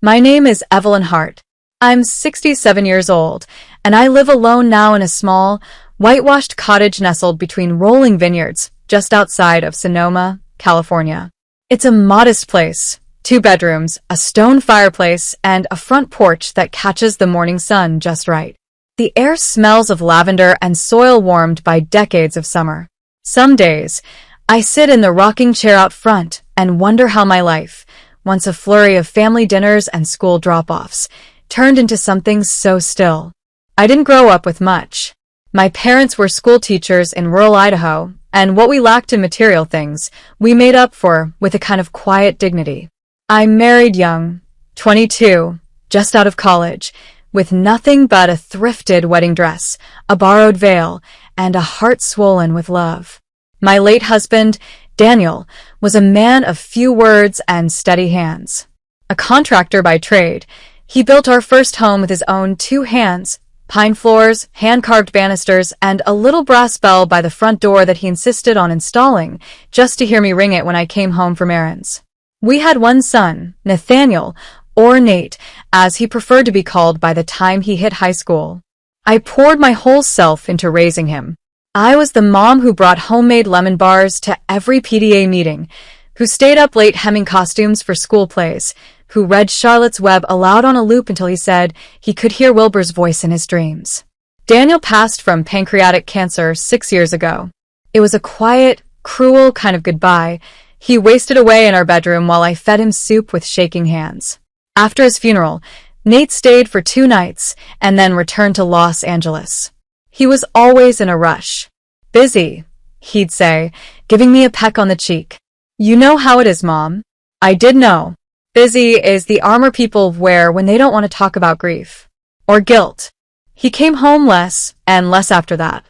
My name is Evelyn Hart. I'm 67 years old, and I live alone now in a small, whitewashed cottage nestled between rolling vineyards just outside of Sonoma, California. It's a modest place, 2 bedrooms, a stone fireplace, and a front porch that catches the morning sun just right. The air smells of lavender and soil warmed by decades of summer. Some days, I sit in the rocking chair out front and wonder how my life, once a flurry of family dinners and school drop-offs, turned into something so still. I didn't grow up with much. My parents were school teachers in rural Idaho, and what we lacked in material things, we made up for with a kind of quiet dignity. I married young, 22, just out of college, with nothing but a thrifted wedding dress, a borrowed veil, and a heart swollen with love. My late husband, Daniel, was a man of few words and steady hands. A contractor by trade, he built our first home with his own 2 hands, pine floors, hand-carved banisters, and a little brass bell by the front door that he insisted on installing just to hear me ring it when I came home from errands. We had 1 son, Nathaniel, or Nate, as he preferred to be called by the time he hit high school. I poured my whole self into raising him. I was the mom who brought homemade lemon bars to every PTA meeting, who stayed up late hemming costumes for school plays, who read Charlotte's Web aloud on a loop until he said he could hear Wilbur's voice in his dreams. Daniel passed from pancreatic cancer 6 years ago. It was a quiet, cruel kind of goodbye. He wasted away in our bedroom while I fed him soup with shaking hands. After his funeral, Nate stayed for 2 nights and then returned to Los Angeles. He was always in a rush. Busy, he'd say, giving me a peck on the cheek. You know how it is, Mom. I did know. Busy is the armor people wear when they don't want to talk about grief. Or guilt. He came home less and less after that.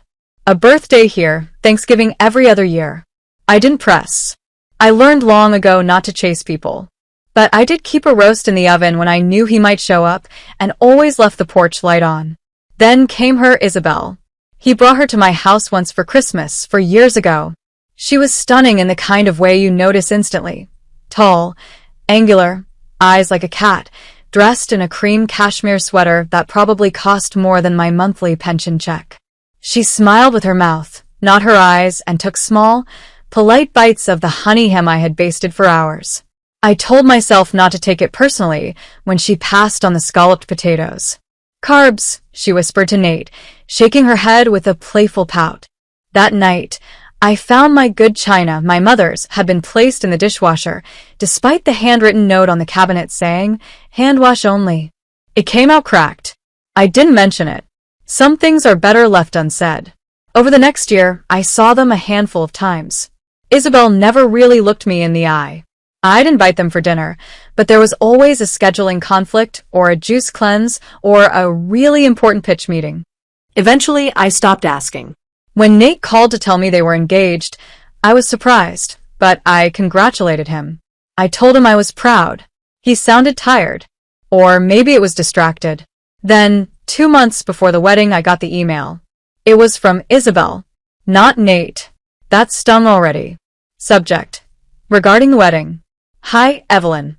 A birthday here, Thanksgiving every other year. I didn't press. I learned long ago not to chase people. But I did keep a roast in the oven when I knew he might show up, and always left the porch light on. Then came her Isabel. He brought her to my house once for Christmas, years ago. She was stunning in the kind of way you notice instantly. Tall, angular, eyes like a cat, dressed in a cream cashmere sweater that probably cost more than my monthly pension check. She smiled with her mouth, not her eyes, and took small, polite bites of the honey ham I had basted for hours. I told myself not to take it personally when she passed on the scalloped potatoes. Carbs, she whispered to Nate, shaking her head with a playful pout. That night, I found my good china, my mother's, had been placed in the dishwasher, despite the handwritten note on the cabinet saying, "Hand wash only." It came out cracked. I didn't mention it. Some things are better left unsaid. Over the next year, I saw them a handful of times. Isabel never really looked me in the eye. I'd invite them for dinner, but there was always a scheduling conflict, or a juice cleanse, or a really important pitch meeting. Eventually, I stopped asking. When Nate called to tell me they were engaged, I was surprised, but I congratulated him. I told him I was proud. He sounded tired. Or maybe it was distracted. Then, 2 months before the wedding, I got the email. It was from Isabel, not Nate. That stung already. Subject: regarding the wedding. Hi, Evelyn.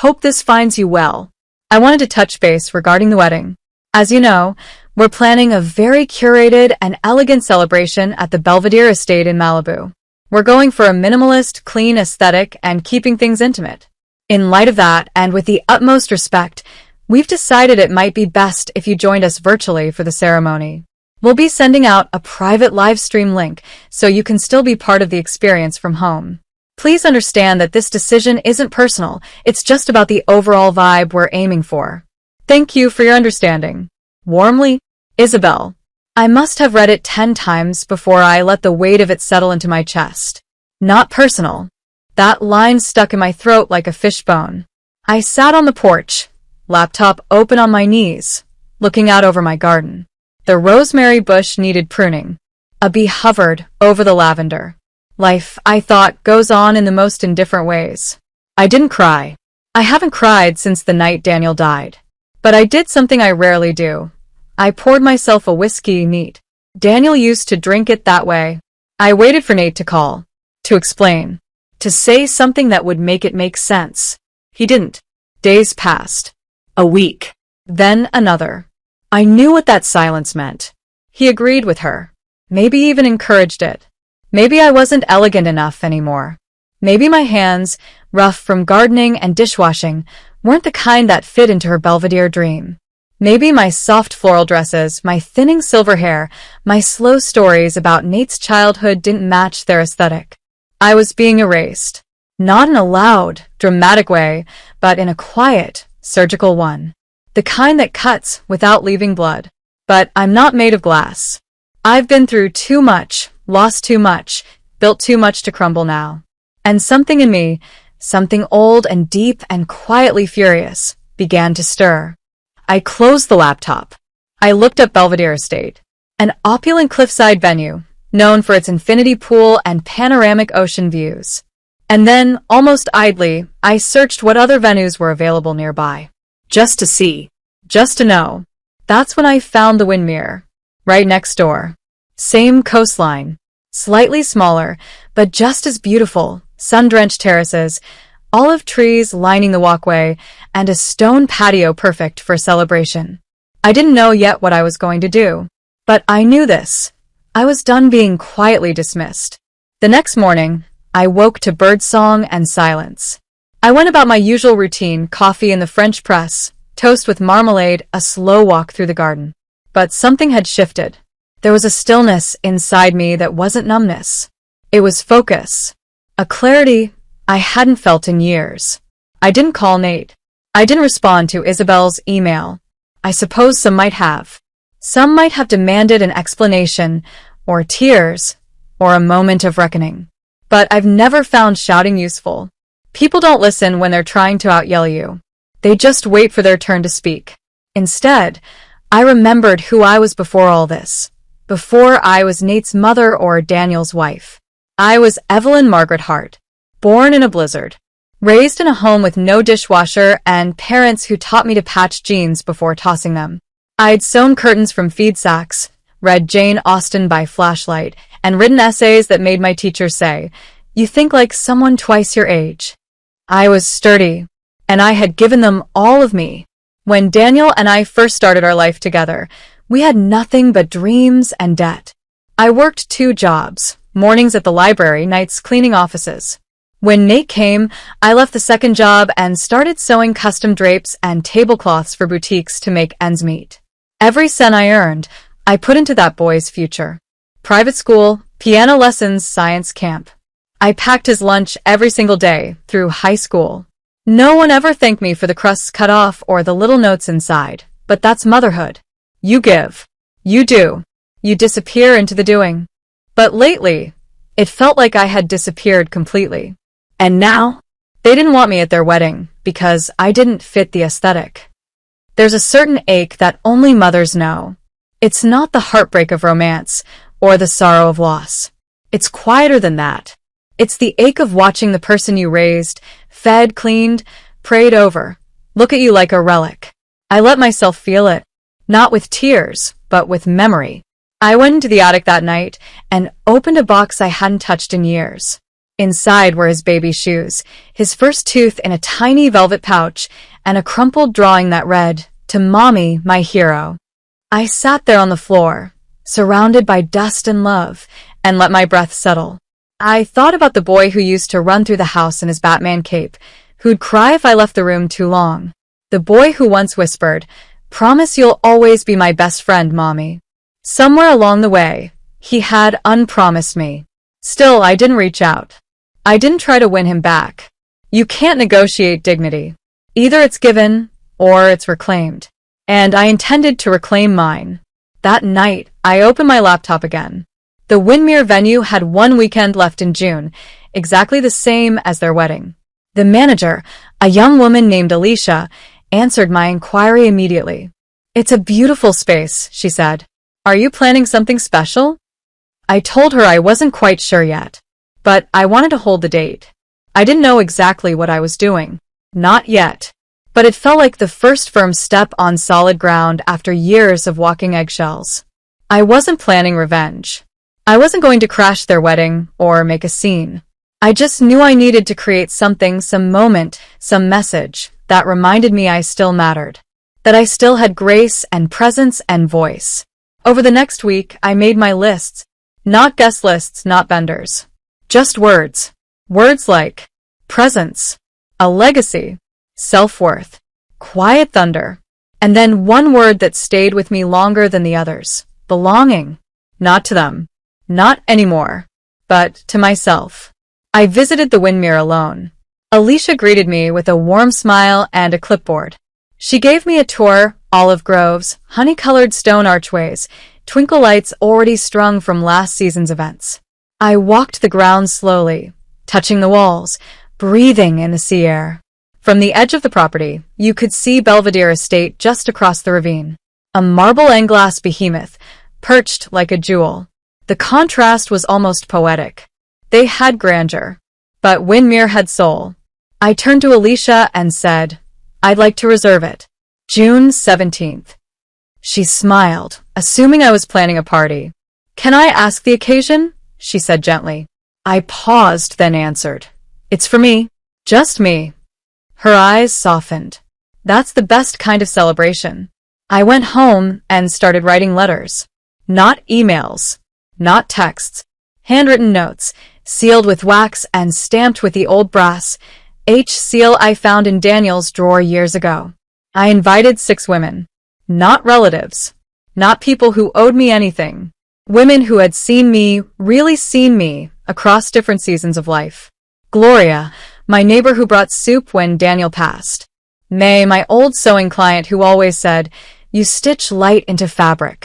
Hope this finds you well. I wanted to touch base regarding the wedding. As you know, we're planning a very curated and elegant celebration at the Belvedere Estate in Malibu. We're going for a minimalist, clean aesthetic and keeping things intimate. In light of that, and with the utmost respect, we've decided it might be best if you joined us virtually for the ceremony. We'll be sending out a private live stream link so you can still be part of the experience from home. Please understand that this decision isn't personal, it's just about the overall vibe we're aiming for. Thank you for your understanding. Warmly, Isabel. I must have read it 10 times before I let the weight of it settle into my chest. Not personal. That line stuck in my throat like a fishbone. I sat on the porch, laptop open on my knees, looking out over my garden. The rosemary bush needed pruning. A bee hovered over the lavender. Life, I thought, goes on in the most indifferent ways. I didn't cry. I haven't cried since the night Daniel died. But I did something I rarely do. I poured myself a whiskey neat. Daniel used to drink it that way. I waited for Nate to call, to explain, to say something that would make it make sense. He didn't. Days passed. A week. Then another. I knew what that silence meant. He agreed with her. Maybe even encouraged it. Maybe I wasn't elegant enough anymore. Maybe my hands, rough from gardening and dishwashing, weren't the kind that fit into her Belvedere dream. Maybe my soft floral dresses, my thinning silver hair, my slow stories about Nate's childhood didn't match their aesthetic. I was being erased. Not in a loud, dramatic way, but in a quiet, surgical one. The kind that cuts without leaving blood. But I'm not made of glass. I've been through too much, lost too much, built too much to crumble now. And something in me, something old and deep and quietly furious, began to stir. I closed the laptop. I looked up Belvedere Estate, an opulent cliffside venue, known for its infinity pool and panoramic ocean views. And then, almost idly, I searched what other venues were available nearby. Just to see. Just to know. That's when I found the Windmere. Right next door. Same coastline. Slightly smaller, but just as beautiful. Sun-drenched terraces, olive trees lining the walkway, and a stone patio perfect for celebration. I didn't know yet what I was going to do. But I knew this. I was done being quietly dismissed. The next morning, I woke to birdsong and silence. I went about my usual routine, coffee in the French press, toast with marmalade, a slow walk through the garden. But something had shifted. There was a stillness inside me that wasn't numbness. It was focus. A clarity I hadn't felt in years. I didn't call Nate. I didn't respond to Isabel's email. I suppose some might have. Some might have demanded an explanation, or tears, or a moment of reckoning. But I've never found shouting useful. People don't listen when they're trying to out-yell you. They just wait for their turn to speak. Instead, I remembered who I was before all this. Before I was Nate's mother or Daniel's wife. I was Evelyn Margaret Hart, born in a blizzard, raised in a home with no dishwasher and parents who taught me to patch jeans before tossing them. I'd sewn curtains from feed sacks, read Jane Austen by flashlight, and written essays that made my teacher say, "You think like someone twice your age." I was sturdy, and I had given them all of me. When Daniel and I first started our life together, we had nothing but dreams and debt. I worked 2 jobs, mornings at the library, nights cleaning offices. When Nate came, I left the second job and started sewing custom drapes and tablecloths for boutiques to make ends meet. Every cent I earned, I put into that boy's future. Private school, piano lessons, science camp. I packed his lunch every single day through high school. No one ever thanked me for the crusts cut off or the little notes inside, but that's motherhood. You give. You do. You disappear into the doing. But lately, it felt like I had disappeared completely. And now, they didn't want me at their wedding because I didn't fit the aesthetic. There's a certain ache that only mothers know. It's not the heartbreak of romance or the sorrow of loss. It's quieter than that. It's the ache of watching the person you raised, fed, cleaned, prayed over, look at you like a relic. I let myself feel it, not with tears, but with memory. I went into the attic that night and opened a box I hadn't touched in years. Inside were his baby shoes, his first tooth in a tiny velvet pouch, and a crumpled drawing that read, "To Mommy, my hero." I sat there on the floor, surrounded by dust and love, and let my breath settle. I thought about the boy who used to run through the house in his Batman cape, who'd cry if I left the room too long. The boy who once whispered, "Promise you'll always be my best friend, Mommy." Somewhere along the way, he had unpromised me. Still, I didn't reach out. I didn't try to win him back. You can't negotiate dignity. Either it's given, or it's reclaimed. And I intended to reclaim mine. That night, I opened my laptop again. The Windmere venue had 1 weekend left in June, exactly the same as their wedding. The manager, a young woman named Alicia, answered my inquiry immediately. "It's a beautiful space," she said. "Are you planning something special?" I told her I wasn't quite sure yet, but I wanted to hold the date. I didn't know exactly what I was doing. Not yet. But it felt like the first firm step on solid ground after years of walking eggshells. I wasn't planning revenge. I wasn't going to crash their wedding or make a scene. I just knew I needed to create something, some moment, some message that reminded me I still mattered. that I still had grace and presence and voice. Over the next week, I made my lists. Not guest lists, not benders. Just words. Words like presence, a legacy, self-worth, quiet thunder. And then one word that stayed with me longer than the others. Belonging. Not to them. Not anymore. But to myself. I visited the windmere alone. Alicia greeted me with a warm smile and a clipboard. She gave me a tour, olive groves, honey-colored stone archways, twinkle lights already strung from last season's events. I walked the grounds slowly, touching the walls, breathing in the sea air. From the edge of the property, you could see Belvedere Estate just across the ravine. A marble and glass behemoth, perched like a jewel. The contrast was almost poetic. They had grandeur, but Windmere had soul. I turned to Alicia and said, "I'd like to reserve it. June 17th. She smiled, assuming I was planning a party. "Can I ask the occasion?" she said gently. I paused, then answered, "It's for me. Just me." Her eyes softened. That's the best kind of celebration. I went home and started writing letters. Not emails. Not texts. Handwritten notes, sealed with wax and stamped with the old brass H seal I found in Daniel's drawer years ago. I invited 6 women. Not relatives. Not people who owed me anything. Women who had seen me, really seen me, across different seasons of life. Gloria, my neighbor who brought soup when Daniel passed. May, my old sewing client who always said, "You stitch light into fabric."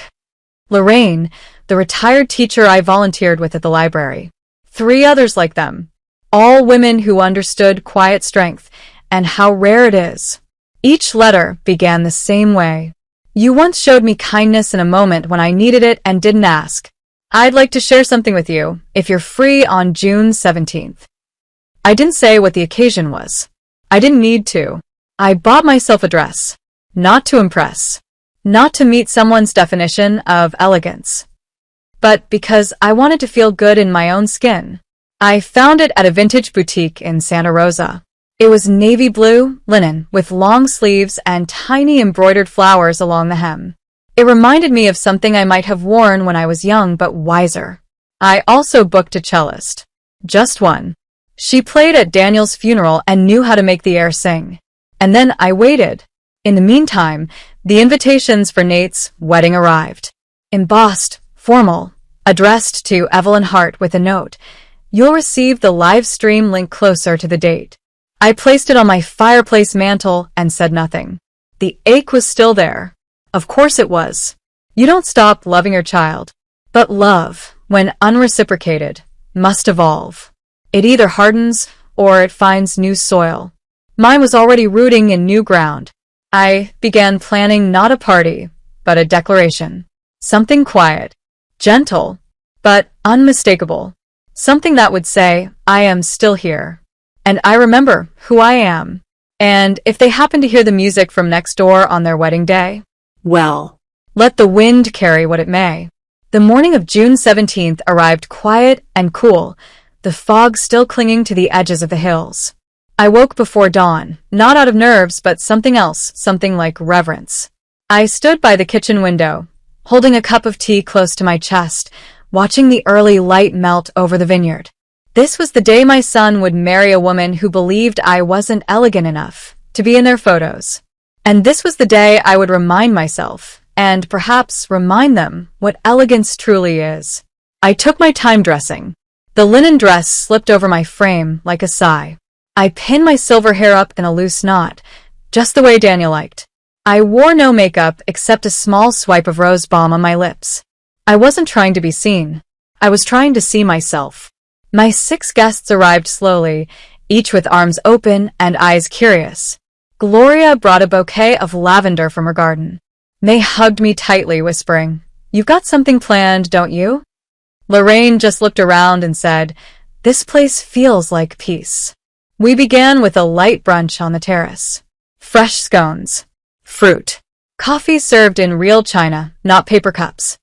Lorraine, the retired teacher I volunteered with at the library. 3 others like them. All women who understood quiet strength and how rare it is. Each letter began the same way. "You once showed me kindness in a moment when I needed it and didn't ask. I'd like to share something with you, if you're free on June 17th. I didn't say what the occasion was. I didn't need to. I bought myself a dress. Not to impress. Not to meet someone's definition of elegance. But because I wanted to feel good in my own skin. I found it at a vintage boutique in Santa Rosa. It was navy blue linen with long sleeves and tiny embroidered flowers along the hem. It reminded me of something I might have worn when I was young but wiser. I also booked a cellist. Just one. She played at Daniel's funeral and knew how to make the air sing. And then I waited. In the meantime, the invitations for Nate's wedding arrived. Embossed, formal, addressed to Evelyn Hart with a note. "You'll receive the live stream link closer to the date." I placed it on my fireplace mantel and said nothing. The ache was still there. Of course it was. You don't stop loving your child. But love, when unreciprocated, must evolve. It either hardens or it finds new soil. Mine was already rooting in new ground. I began planning not a party, but a declaration. Something quiet, gentle, but unmistakable. Something that would say, "I am still here. And I remember who I am." And if they happen to hear the music from next door on their wedding day, well, let the wind carry what it may. The morning of June 17th arrived quiet and cool, the fog still clinging to the edges of the hills. I woke before dawn, not out of nerves, but something else, something like reverence. I stood by the kitchen window, holding a cup of tea close to my chest, watching the early light melt over the vineyard. This was the day my son would marry a woman who believed I wasn't elegant enough to be in their photos. And this was the day I would remind myself, and perhaps remind them, what elegance truly is. I took my time dressing. The linen dress slipped over my frame like a sigh. I pinned my silver hair up in a loose knot, just the way Daniel liked. I wore no makeup except a small swipe of rose balm on my lips. I wasn't trying to be seen. I was trying to see myself. My 6 guests arrived slowly, each with arms open and eyes curious. Gloria brought a bouquet of lavender from her garden. May hugged me tightly, whispering, "You've got something planned, don't you?" Lorraine just looked around and said, "This place feels like peace." We began with a light brunch on the terrace. Fresh scones. Fruit. Coffee served in real china, not paper cups.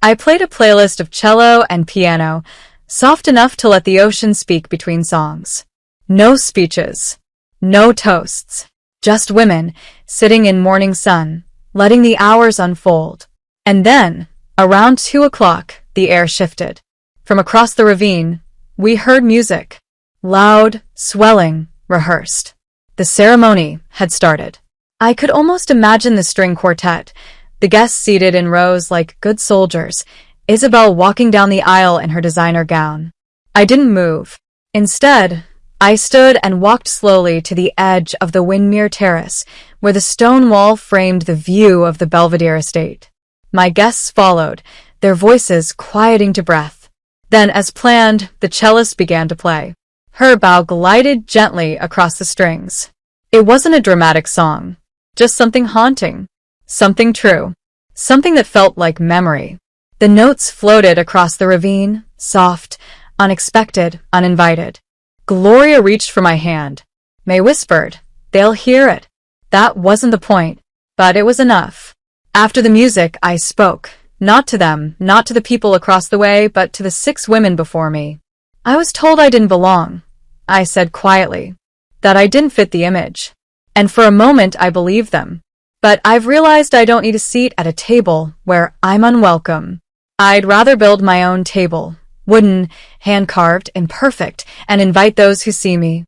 I played a playlist of cello and piano, soft enough to let the ocean speak between songs. No speeches. No toasts. Just women, sitting in morning sun, letting the hours unfold. And then, around 2 o'clock, the air shifted. From across the ravine, we heard music. Loud, swelling, rehearsed. The ceremony had started. I could almost imagine the string quartet, the guests seated in rows like good soldiers, Isabel walking down the aisle in her designer gown. I didn't move. Instead, I stood and walked slowly to the edge of the Windmere Terrace, where the stone wall framed the view of the Belvedere estate. My guests followed, their voices quieting to breath. Then, as planned, the cellist began to play. Her bow glided gently across the strings. It wasn't a dramatic song, just something haunting, something true, something that felt like memory. The notes floated across the ravine, soft, unexpected, uninvited. Gloria reached for my hand. May whispered, "They'll hear it." That wasn't the point, but it was enough. After the music, I spoke, not to them, not to the people across the way, but to the 6 women before me. I was told I didn't belong, I said quietly, that I didn't fit the image. And for a moment I believed them. But I've realized I don't need a seat at a table where I'm unwelcome. I'd rather build my own table, wooden, hand-carved, imperfect, and invite those who see me.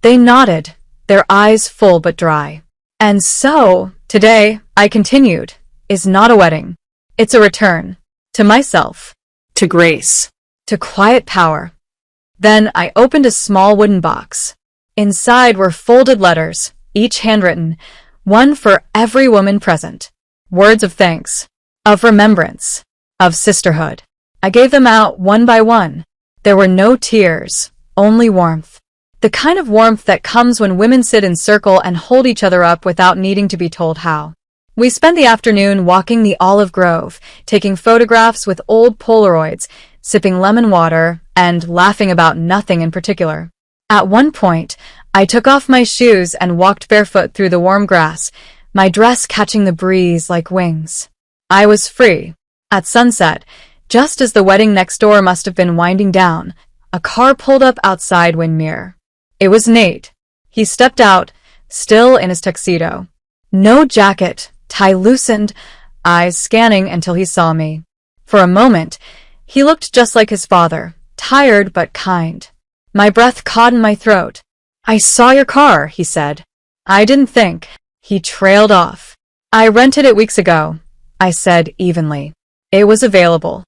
They nodded, their eyes full but dry. And so, today, I continued, is not a wedding. It's a return. To myself. To grace. To quiet power. Then I opened a small wooden box. Inside were folded letters, each handwritten, one for every woman present. Words of thanks, of remembrance, of sisterhood. I gave them out one by one. There were no tears, only warmth. The kind of warmth that comes when women sit in circle and hold each other up without needing to be told how. We spent the afternoon walking the olive grove, taking photographs with old Polaroids, sipping lemon water, and laughing about nothing in particular. At one point, I took off my shoes and walked barefoot through the warm grass, my dress catching the breeze like wings. I was free. At sunset, just as the wedding next door must have been winding down, a car pulled up outside Windmere. It was Nate. He stepped out, still in his tuxedo. No jacket, tie loosened, eyes scanning until he saw me. For a moment, he looked just like his father, tired but kind. My breath caught in my throat. "I saw your car," he said. "I didn't think." He trailed off. "I rented it weeks ago," I said evenly. "It was available."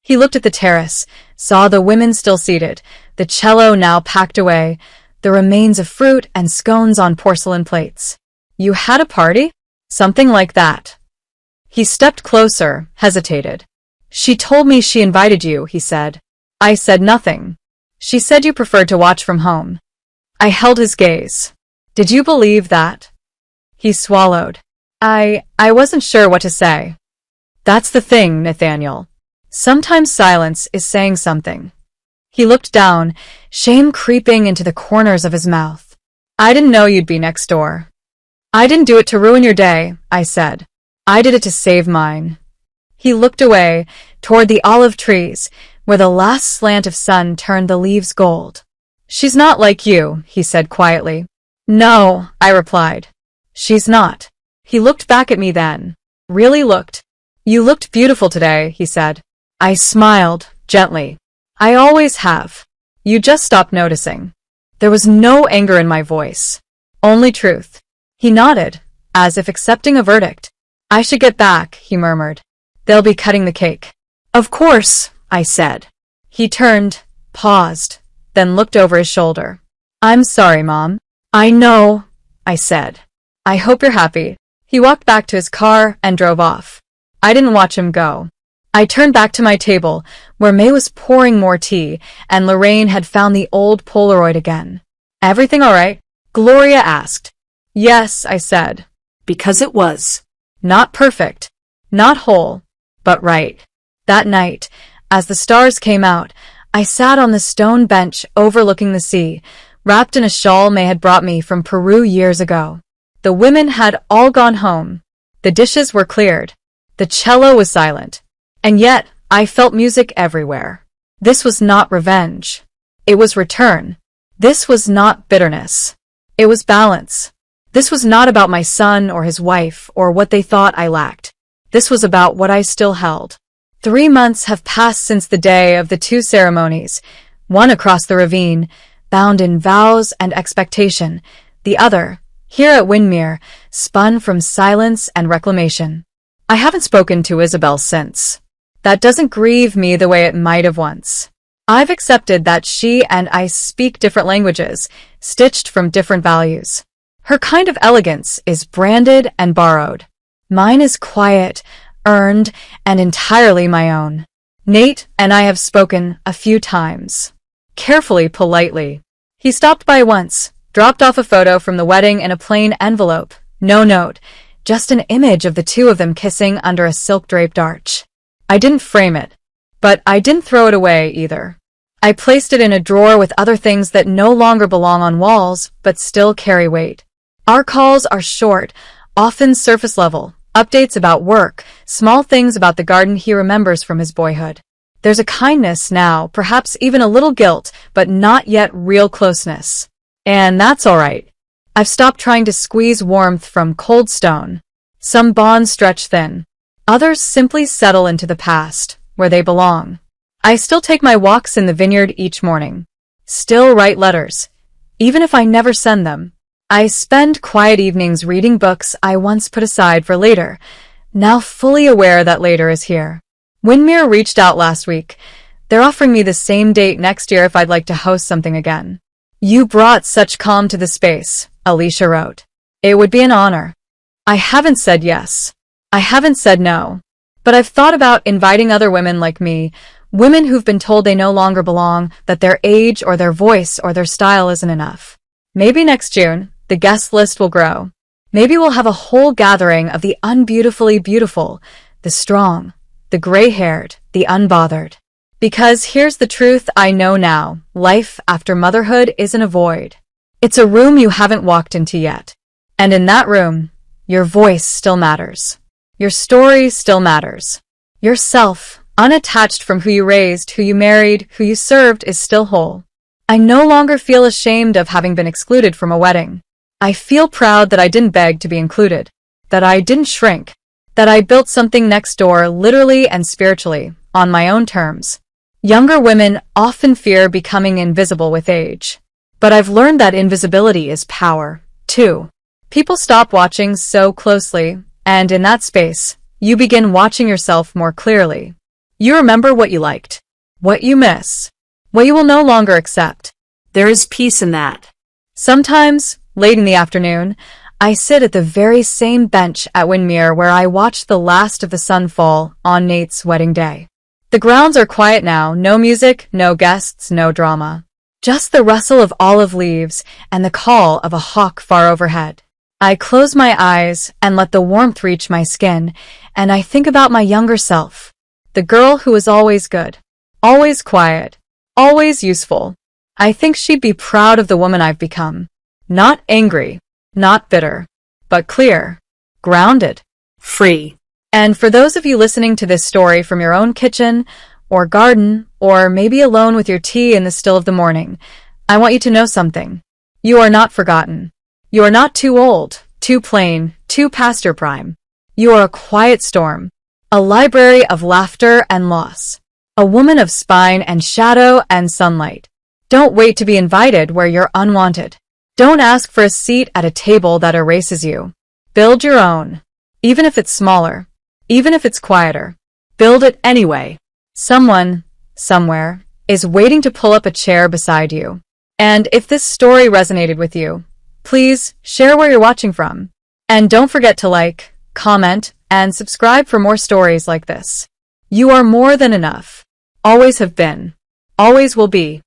He looked at the terrace, saw the women still seated, the cello now packed away, the remains of fruit and scones on porcelain plates. "You had a party?" "Something like that." He stepped closer, hesitated. "She told me she invited you," he said. I said nothing. "She said you preferred to watch from home." I held his gaze. "Did you believe that?" He swallowed. I wasn't sure what to say. "That's the thing, Nathaniel. Sometimes silence is saying something." He looked down, shame creeping into the corners of his mouth. "I didn't know you'd be next door." "I didn't do it to ruin your day," I said. "I did it to save mine." He looked away, toward the olive trees, where the last slant of sun turned the leaves gold. "She's not like you," he said quietly. "No," I replied. "She's not." He looked back at me then. Really looked. "You looked beautiful today," he said. I smiled, gently. "I always have. You just stopped noticing." There was no anger in my voice. Only truth. He nodded, as if accepting a verdict. "I should get back," he murmured. "They'll be cutting the cake." "Of course," I said. He turned, paused, then looked over his shoulder. "I'm sorry, Mom." "I know," I said. "I hope you're happy." He walked back to his car and drove off. I didn't watch him go. I turned back to my table, where May was pouring more tea, and Lorraine had found the old Polaroid again. "Everything all right?" Gloria asked. "Yes," I said. Because it was. Not perfect, not whole, but right. That night, as the stars came out, I sat on the stone bench overlooking the sea, wrapped in a shawl May had brought me from Peru years ago. The women had all gone home. The dishes were cleared. The cello was silent. And yet, I felt music everywhere. This was not revenge. It was return. This was not bitterness. It was balance. This was not about my son or his wife or what they thought I lacked. This was about what I still held. 3 months have passed since the day of the 2 ceremonies, one across the ravine, bound in vows and expectation, the other, here at Windermere, spun from silence and reclamation. I haven't spoken to Isabel since. That doesn't grieve me the way it might have once. I've accepted that she and I speak different languages, stitched from different values. Her kind of elegance is branded and borrowed. Mine is quiet, earned, and entirely my own. Nate and I have spoken a few times. Carefully, politely. He stopped by once, dropped off a photo from the wedding in a plain envelope. No note, just an image of the 2 of them kissing under a silk-draped arch. I didn't frame it, but I didn't throw it away either. I placed it in a drawer with other things that no longer belong on walls, but still carry weight. Our calls are short, often surface level, updates about work, small things about the garden he remembers from his boyhood. There's a kindness now, perhaps even a little guilt, but not yet real closeness. And that's all right. I've stopped trying to squeeze warmth from cold stone. Some bonds stretch thin. Others simply settle into the past, where they belong. I still take my walks in the vineyard each morning. Still write letters, even if I never send them. I spend quiet evenings reading books I once put aside for later, now fully aware that later is here. Windermere reached out last week. They're offering me the same date next year if I'd like to host something again. You brought such calm to the space, Alicia wrote. It would be an honor. I haven't said yes. I haven't said no. But I've thought about inviting other women like me, women who've been told they no longer belong, that their age or their voice or their style isn't enough. Maybe next June, the guest list will grow. Maybe we'll have a whole gathering of the unbeautifully beautiful, the strong, the gray-haired, the unbothered. Because here's the truth I know now, life after motherhood isn't a void. It's a room you haven't walked into yet. And in that room, your voice still matters. Your story still matters. Yourself, unattached from who you raised, who you married, who you served, is still whole. I no longer feel ashamed of having been excluded from a wedding. I feel proud that I didn't beg to be included, that I didn't shrink, that I built something next door literally and spiritually, on my own terms. Younger women often fear becoming invisible with age. But I've learned that invisibility is power, too. People stop watching so closely, and in that space, you begin watching yourself more clearly. You remember what you liked, what you miss, what you will no longer accept. There is peace in that. Sometimes, late in the afternoon, I sit at the very same bench at Windermere where I watched the last of the sun fall on Nate's wedding day. The grounds are quiet now, no music, no guests, no drama. Just the rustle of olive leaves and the call of a hawk far overhead. I close my eyes and let the warmth reach my skin, and I think about my younger self. The girl who was always good, always quiet, always useful. I think she'd be proud of the woman I've become. Not angry, not bitter, but clear, grounded, Free. And for those of you listening to this story from your own kitchen or garden, or maybe alone with your tea in the still of the morning, I want you to know something. You are not forgotten. You are not too old, too plain, too past your prime. You are a quiet storm, a library of laughter and loss, a woman of spine and shadow and sunlight. Don't wait to be invited where you're unwanted. Don't ask for a seat at a table that erases you. Build your own. Even if it's smaller, even if it's quieter, build it anyway. Someone, somewhere, is waiting to pull up a chair beside you. And if this story resonated with you, please share where you're watching from. And don't forget to like, comment, and subscribe for more stories like this. You are more than enough. Always have been. Always will be.